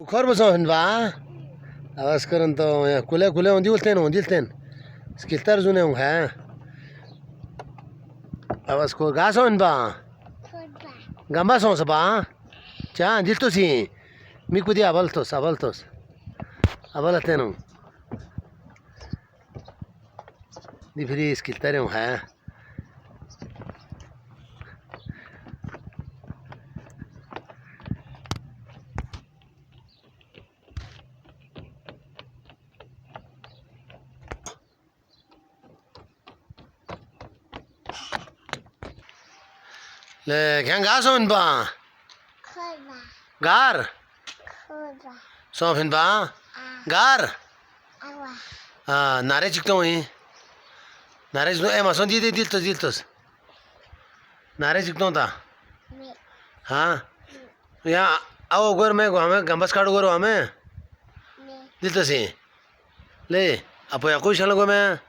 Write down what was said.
Korbosan va? Awas keren to ya kule on dilten. Skiltar zune on ha. Awas ko gason ba? Gamba son ba? Cha dilto si. Mi kudi abaltos. Abalateno. Di fri skiltar on ha. Le kyan gason ba? Gar. Sofin ba? Gar. Nare chikto hi. Nare chikto mason di diltos. Nare chikto ta. हाँ या आओ गोर में हमें गंबस काटो गोरो हमें दिल तो सी ले अब या कोई चलो गो मैं